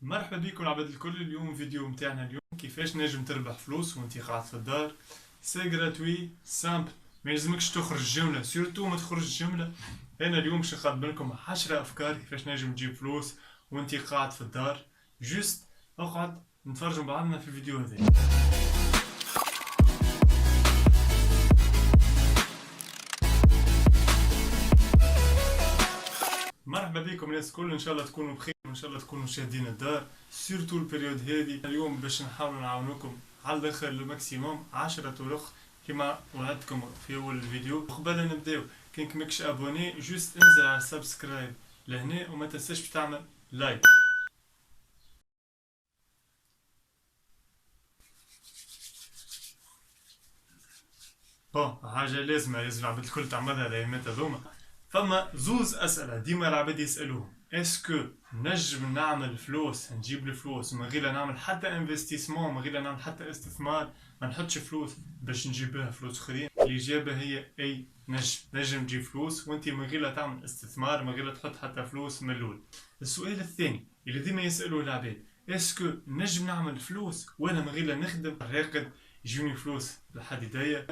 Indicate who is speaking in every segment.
Speaker 1: مرحبا بكم عباد الكل. اليوم فيديو متاعنا اليوم كيفاش نجم تربح فلوس وانت قاعد في الدار. سي غراتوي سامبل، ما يلزمكش تخرج جملة، سيرتو ما تخرج جملة. انا اليوم باش نقدم لكم 10 افكار كيفاش نجم تجيب فلوس وانت قاعد في الدار. جوست اقعد نتفرجوا بعضنا في الفيديو هذا. مرحبا بكم الناس الكل، ان شاء الله تكونوا بخير وان شاء الله تكونوا شاهدين الدار سيرتو البريود هذه. اليوم باش نحاول نعاونكم على الاخر الماكسيموم 10 طرق كما وعدتكم في اول الفيديو. وقبل نبداو كان ماكش ابوني جوست انزل على سبسكرايب لهنا وما تنساش تعمل لايك. حاجه لازم العباد الكل تعملها الايامات هذوما. فما زوز اسئله ديما العباد يسالوهم: اسكو نجم نعمل فلوس، نجيب الفلوس من غير نعمل حتى انفستيسمون، من غير نعمل حتى استثمار، ما نحطش فلوس باش نجيب بها فلوس اخرين؟ الاجابه هي اي، نجم تجيب فلوس وانت من غير لا تعمل استثمار، من غير لا تحط حتى فلوس من الاول. السؤال الثاني اللي ديما يسالوه العباد: اسكو نجم نعمل فلوس وانا من غير لا نخدم راقد يجوني فلوس لحد يديا؟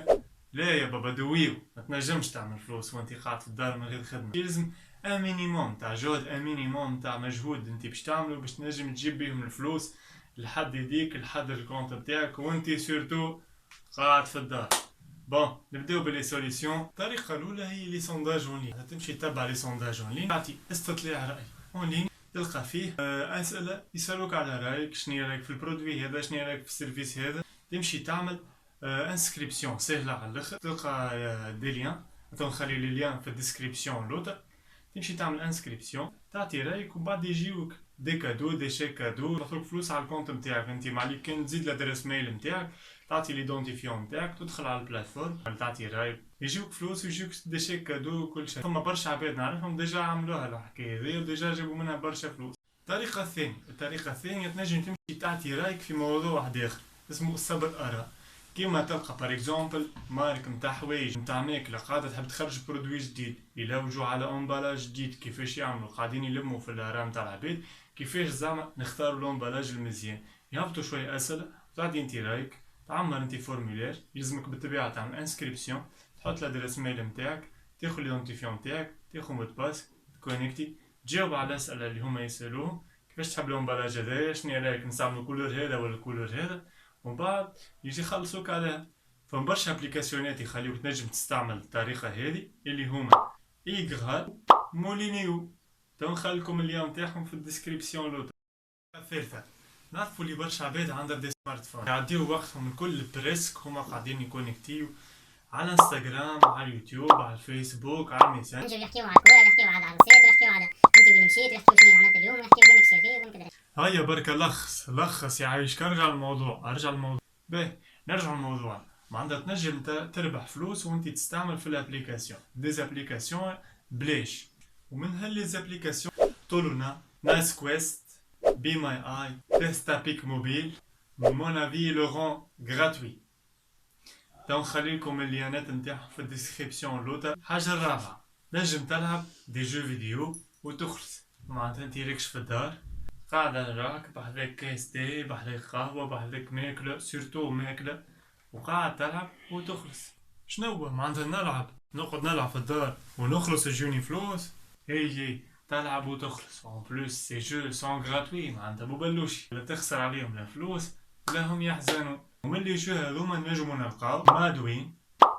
Speaker 1: لا يا بابا دويو، ما تنجمش تعمل فلوس وانت قاعد في الدار من غير خدمه. يلزم ان مينيموم تاع جهد، ان مينيموم تاع مجهود انت باش تعمله باش تنجم تجيب بيهم الفلوس لحد يديك، لحد الكونت بتاعك وانت سورتو قاعد في الدار. نبداو باللي سوليسيون. الطريقه الاولى هي لي سونداج اون لين. تمشي تتبع لي سونداج اون لين، تعطي استطلاع راي اون لين، تلقى فيه اسئله يسالوك على رايك، شنو رايك في البرودوي هذا، شنو رايك في السيرفيس هذا. تمشي تعمل انسكريبسيون سهله على الاخر، تلقى دي ليان، نخلي لي ليان في الديسكريبسيون لوطر. تمشي تعمل انسكريبسيون، تعطي رايك وبعد يجيوك دي كادو، دي شيك كادو، يعطوك فلوس على الكونت نتاعك. انت معليك كان تزيد لادريس ميل نتاعك، تعطي ليدونتيفيون نتاعك، تدخل على البلاتفورم تعطي رايك، يجيوك فلوس ويجيوك دي شيك كادو وكل شيء. فما برشا عباد نعرفهم ديجا عملوها الحكايه هذه وديجا جابوا منها برشا فلوس. الطريقه الثانيه تنجم تمشي تعطي رايك في موضوع واحد اخر اسمه صبر اراء. كيما تلقى بار اكزومبل مارك نتاع حوايج نتاع ماكله قاعده تحب تخرج برودوي جديد، يلوجوا على امبالاج جديد، كيفاش يعملوا؟ قاعدين يلموا في الاراء نتاع العباد كيفاش زعما نختاروا الامبالاج المزيان. يهبطوا شويه اسئله، تعطي انت رايك، تعمر انت فورمولير، يلزمك بالطبيعه تعمل انسكريبسيون، تحط الادريس ميل نتاعك، تاخذ ليدونتيفيون نتاعك، تاخذ مود باس، تكونيكتي، تجاوب على الاسئله اللي هما يسالوهم. كيفاش تحب الامبالاج هذايا، شنو رايك نستعملوا كولور هذا ولا الكولور هذا، ومن بعد يجي يخلصوك عليها. فما برشا ابليكاسيونات يخليوك تنجم تستعمل الطريقه هذه اللي هما ايغرال، مولينيو. نخليكم اللين نتاعهم في الديسكريبسيون لوطا. الثالثه، نعرفوا اللي برشا عباد عندها دي سمارت فون يعديو وقتهم الكل بريسك هما قاعدين يكونيكتيو على انستغرام، على اليوتيوب، على الفيسبوك، على الميسنجر،
Speaker 2: يحكيو على الكوره، يحكيو على العروسات، يحكيو على انت وين مشيت، يحكيو شنو عملت اليوم، يحكيو وينك شغال وين كذا.
Speaker 1: هيا بركة لخص يعيشك. ارجع الموضوع باهي، نرجع الموضوع. معناتها تنجم تربح فلوس وانت تستعمل في الابليكاسيون ديزابليكاسيون بلاش. ومن هالليزابليكاسيون طولنا نايس كويست، بي ماي اي، تيستابيك موبيل، مون افي لو رون غراتوي. نخلي لكم الليانات نتاعهم في الديسكريبسيون لوطا. الحاجة الرابعة، نجم تلعب دي جو فيديو وتخلص. معناتها انت راكش في الدار قاعد راك بحذاك كاس تاي، بحذاك قهوة، بحذاك ماكلة، سيرتو ماكلة، وقاعد تلعب وتخلص. شنو معناتها نقعد نلعب في الدار ونخلص يجوني فلوس؟ هي تلعب وتخلص. اون بلوس سي جو سون غراتوي، معناتها ببلوشي، لا تخسر عليهم لا فلوس لا هم يحزنوا. ومن لي جو هذوما نجمو نلقاو مادوين،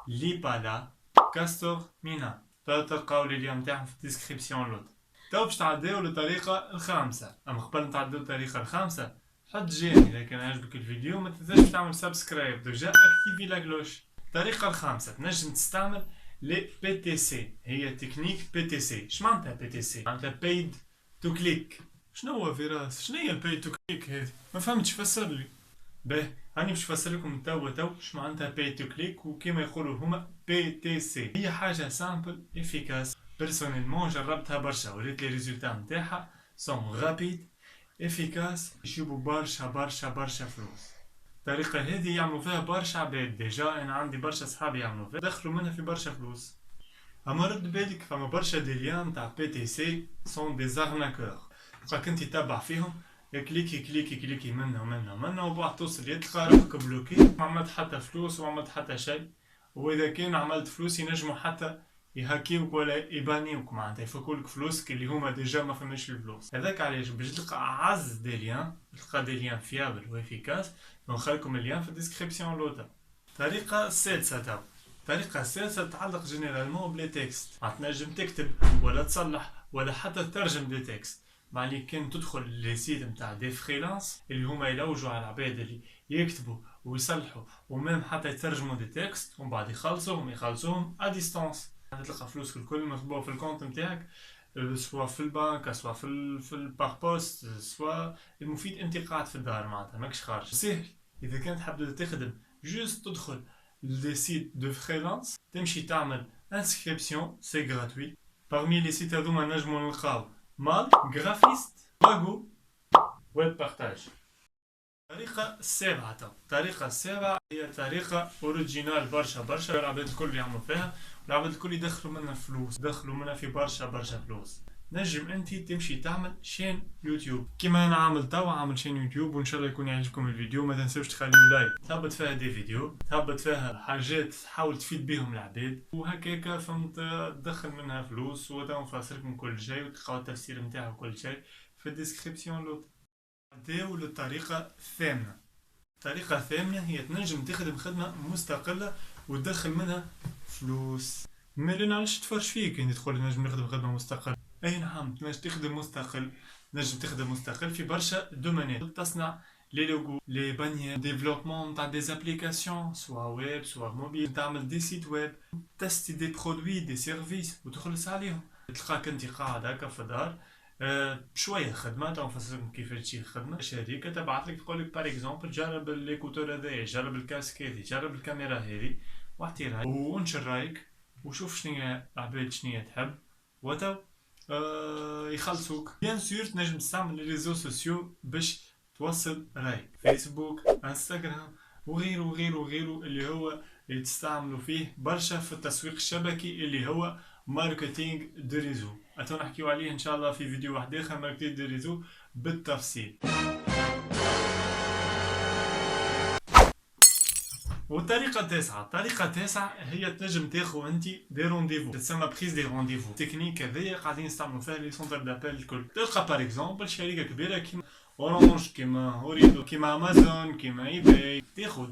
Speaker 1: ليبالا، كاستور، مينا. تلقاو لي ليام نتاعهم في الديسكريبسيون لوط. تو باش تعديو للطريقة الخامسة. اما قبل نتعديو الطريقة الخامسة حط جيم اذا كان عجبك الفيديو، ما تنساش تعمل سبسكرايب، ديجا اكتيفي لا كلوش. الطريقة الخامسة تنجم تستعمل لي بي تي سي. هي تكنيك بي تي سي. اش معناتها بي تي سي؟ معناتها بايد تو كليك. شنو هو فراس؟ شنو هي البايد تو كليك هذه؟ ما فهمتش، فسر لي. باهي هاني باش نفسر لكم تو اش معناتها باي تو كليك. وكيما يقولوا هما بي تي سي هي حاجة سامبل افيكاس. بيرسونيلمون جربتها برشا وريت لي ريزولتا نتاعها سون رابيد افيكاس، يجيبوا برشا فلوس. الطريقة هذه يعملوا فيها برشا عباد، ديجا انا عندي برشا صحابي يعملوا فيها، دخلوا منها في برشا فلوس. اما رد بالك فما برشا دي ليان تاع بي تي سي سون دي زارناكور. بقاك انت تتبع فيهم كليكي منه وبعد توصل تلقى روحك بلوكي، ما عملت حتى فلوس وما عملت حتى شيء. واذا كان عملت فلوس ينجموا حتى يهاكيوك ولا يبانيوك، معناتها يفكولك فلوسك اللي هما ديجا ما فماش الفلوس. هذاك علاش باش تلقى اعز دي ليان، تلقى دي ليان فيابل وافيكاس، نخليكم الليان في الديسكريبسيون لوطا. الطريقه السادسه تاو، الطريقه السادسه تتعلق جينيرالمون بلي تكست، تنجم تكتب ولا تصلح ولا حتى تترجم دي تكست. معني كان تدخل لي سيت نتاع دي فريلانس اللي هما يلوجوا على العباد اللي يكتبوا ويصلحوا ومام حتى يترجموا دي تكست، ومن بعد يخلصوهم ا ديستانس. تلقى فلوسك الكل مخبوه في الكونت نتاعك، سواء في البنك سواء في البار بوست، سواء المفيد انت قاعد في الدار معناتها ماكش خارج. سهل اذا كنت حاب تخدم، جوست تدخل لي سيت دو فريلانس، تمشي تعمل انسكريبسيون سي غراتوي. parmi لي سيت هذوما نجمو نلقاو مال، غرافيست، باغو، ويب بارتاج. الطريقة السابعة هي طريقة اوريجينال برشا العباد الكل يعملوا فيها، والعباد الكل يدخلوا منها فلوس، يدخلوا منها في برشا فلوس. نجم انت تمشي تعمل شين يوتيوب كيما انا عامل توا، عامل شين يوتيوب، وان شاء الله يكون يعجبكم الفيديو. ما تنسوش تخليو لايك، تهبط فيها دي فيديو، تهبط فيها حاجات تحاول تفيد بهم العباد، وهكاكا فهمت تدخل منها فلوس. وتا نفسركم كل شيء وتلقاو التفسير نتاعها وكل شيء في الديسكريبسيون لوط. نبداو للطريقة الثامنة. الطريقة الثامنة هي تنجم تخدم خدمة مستقلة وتدخل منها فلوس. مالي نعرفش تفرش فيك يعني تقول نجم نخدم خدمة مستقلة. اي نعم، تنجم تخدم مستقل في برشا دومينات. تصنع لي لوغو، لي بانيير، ديفلوبمون تاع دي زابليكاسيون سواء ويب سواء موبيل، تعمل دي سيت ويب، تستي دي برودوي دي سيرفيس وتخلص عليهم. تلقاك انت قاعد هكا في الدار بشويه خدمه، تو نفسرلكم كيفاش تجي الخدمه. شركه تبعث لك تقول لك بار اكزومبل جرب الليكوتور هذايا، جرب الكاسك هذي، جرب الكاميرا هذي، واعطي رايك وانشر رايك وشوف شنو العباد شنو تحب، وتو يخلصوك. بيان سور تنجم تستعمل لي ريزو سوسيو باش توصل رايك، فيسبوك، انستغرام وغيره اللي هو اللي تستعملوا فيه برشا في التسويق الشبكي اللي هو ماركتينغ دو ريزو. اتو نحكيو عليه ان شاء الله في فيديو واحد اخر، ماركتينغ دو ريزو بالتفصيل. والطريقة التاسعة هي تنجم تاخو انت دي رونديفو، تسمى بريز دي رونديفو. التكنيك هذيا قاعدين يستعملوا فيها لي سونتر دابيل الكل. تلقى بار اكزومبل شركة كبيرة كيما اورانج، كيما هوريدو، كيما امازون، كيما اي باي، تاخو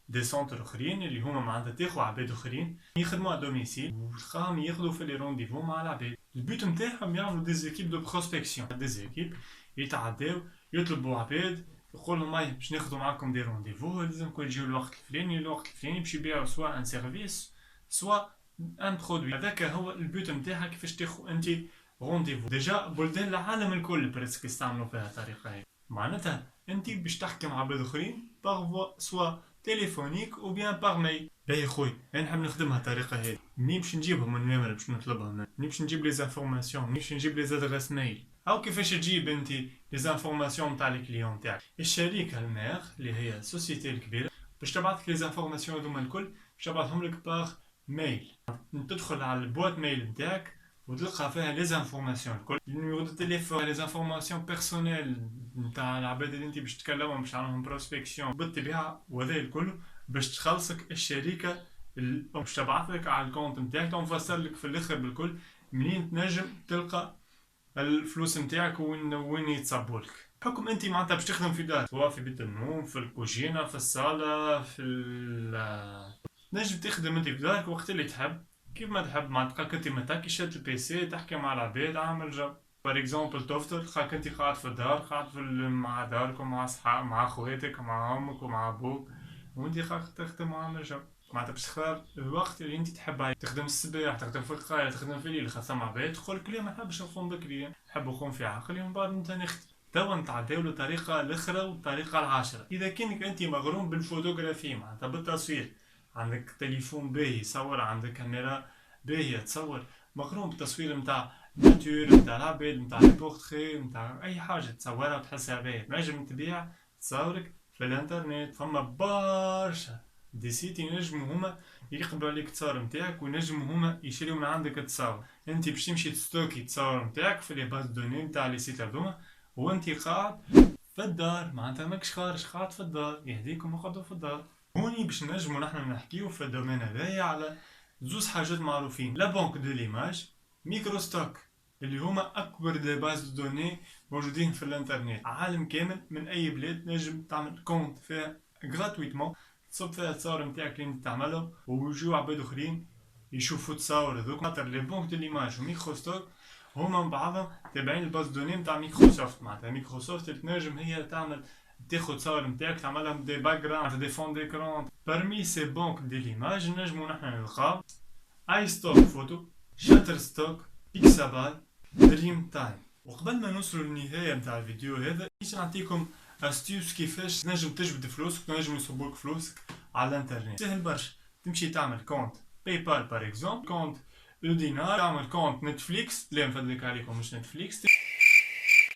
Speaker 1: دي سونتر اخرين اللي هما معناتها تاخو عباد اخرين يخدموا على دوميسيل، وتلقاهم ياخذوا في لي رونديفو مع العباد. البيت نتاعهم يعملوا دي زيكيب دو بروسبكسيون، دي زيكيب يتعداو يطلبوا عباد، يقول لهم هاي باش ناخذوا معاكم دي رونديفو، لازمكم تجيو الوقت الفلاني باش يبيعوا سواء ان سيرفيس سواء ان برودوي. هذاك هو البيت نتاعها كيفاش تاخذ انت رونديفو. ديجا بلدان العالم الكل بريسك يستعملوا فيها الطريقه هذه. معناتها انت باش تحكي مع عباد اخرين باغ سوا تليفونيك او بيان باغ ميل. باهي خويا انا نحب نخدمها الطريقه هذه، منين باش نجيبهم النمر باش نطلبهم، منين باش نجيب لي زانفورماسيون، منين باش نجيب لي زادريس ميل، او كيفاش تجيب انت لي زانفورماسيون نتاع الكليون تاعك. الشركه المير اللي هي السوسيتي الكبيره باش تبعث لك لي زانفورماسيون هذوما الكل، باش تبعثهم لك باغ ميل. تدخل على البوات ميل نتاعك وتلقى فيها لي زانفورماسيون الكل، النيميرو دو تليفون، لي زانفورماسيون بيرسونيل نتاع العباد اللي انت باش تكلمهم باش تعملهم بروسبكسيون بالطبيعه، وهذا الكل باش تخلصك الشركه باش تبعث لك على الكونت نتاعك. ونفسر لك في الاخر بالكل منين تنجم تلقى الفلوس نتاعك وين يتصبوا لك. بحكم انت معناتها باش تخدم في دار، سواء في بيت النوم، في الكوجينه، في الصاله، نجم تخدم انت في دارك وقت اللي تحب كيف ما تحب. معناتها انت ما تاكيش شاد البيسي تحكي مع العباد، عامل جو بار اكزومبل تفطر تلقاك انت قاعد في الدار، قاعد مع دارك ومع صحاب مع خواتك مع امك ومع ابوك، وانت قاعد تخدم عامل جو. معناتها باش تختار الوقت اللي انت تحب، تخدم الصباح، تخدم في القايله، تخدم في الليل، خاصة مع عباد تقول لك لا ما نحبش نقوم بكري، نحب نقوم في عقلي ومن بعد انت نخدم. توا نتعداو للطريقه الاخرى والطريقه العاشره. اذا كانك انت مغروم بالفوتوغرافي معناتها بالتصوير، عندك تليفون باهي صور، عندك كاميرا باهيه تصور، مغروم بالتصوير نتاع ناتور نتاع العباد نتاع لي بورتري نتاع اي حاجه تصورها وتحسها باهيه، نجم تبيع تصورك في الانترنت. فما برشا دي سيت ينجموا هما يقبلوا عليك التصاور نتاعك، وينجموا هما يشريو من عندك التصاور. انت باش تمشي تستوكي التصاور نتاعك في لي باز دوني نتاع لي سيت هذوما، وانت قاعد في الدار معناتها ماكش خارج، قاعد في الدار، يهديكم اقعدوا في الدار. هوني باش نجمو نحن نحكيو في الدومين هذايا على زوز حاجات معروفين. لا بانك دو ليماج، ميكرو ستوك اللي هما اكبر دي باز دوني موجودين في الانترنت. عالم كامل من اي بلاد نجم تعمل كونت فيها غراتويتمون، تصب فيها التصاور نتاعك اللي انت تعمله، ويجيو عباد اخرين يشوفوا تصاور هذوك. خاطر لي بانك دو ليماج وميكرو ستوك هما من بعضهم تابعين الباز دوني نتاع مايكروسوفت. معناتها مايكروسوفت تنجم هي تعمل تاخد صور نتاعك تعملها دي باك جراوند دي فون ديكرون. برمي سي بانك دي ليماج نجمو نحن نلقاو اي ستوك فوتو، شاتر ستوك، بيكساباي، دريم تايم. وقبل ما نوصلوا للنهايه نتاع الفيديو هذا باش نعطيكم استيوس كيفاش تنجم تجبد فلوسك، تنجم يصبوك فلوسك على الانترنت. سهل برشا، تمشي تعمل كونت باي بال بار اكزومبل، كونت دينار، تعمل كونت نتفليكس، لا نفدلك عليكم مش نتفليكس،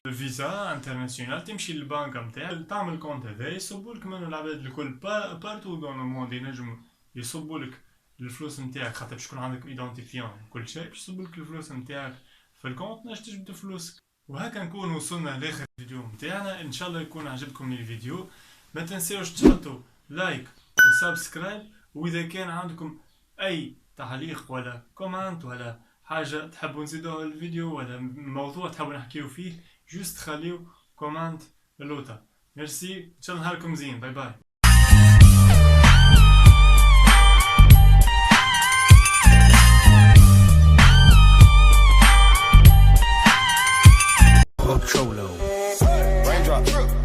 Speaker 1: فيزا انترناسيونال، تمشي للبنك نتاعك تعمل كونت هذا يصبولك منه العباد الكل بارتو دون لو موند، ينجموا يصبولك الفلوس نتاعك خاطر باش يكون عندك ايدونتيفيون كل شيء باش يصبولك الفلوس نتاعك في الكونت نجم تجبد فلوسك. وهكا نكون وصلنا لاخر الفيديو نتاعنا، ان شاء الله يكون عجبكم الفيديو. ما تنساوش تحطوا لايك وسبسكرايب، واذا كان عندكم اي تعليق ولا كومنت ولا حاجه تحبوا نزيدوها الفيديو ولا موضوع تحبوا نحكيو فيه، جوست خليو كومنت لوطا. ميرسي، ان شاء الله نهاركم زين، باي باي.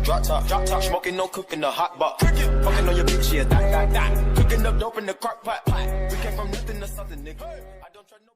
Speaker 3: Drop top, smoking, no cooking, the hot box. Fucking on your bitch, yeah, that. Cooking up dope in the crock pot. We came from nothing to something, nigga. I don't try no.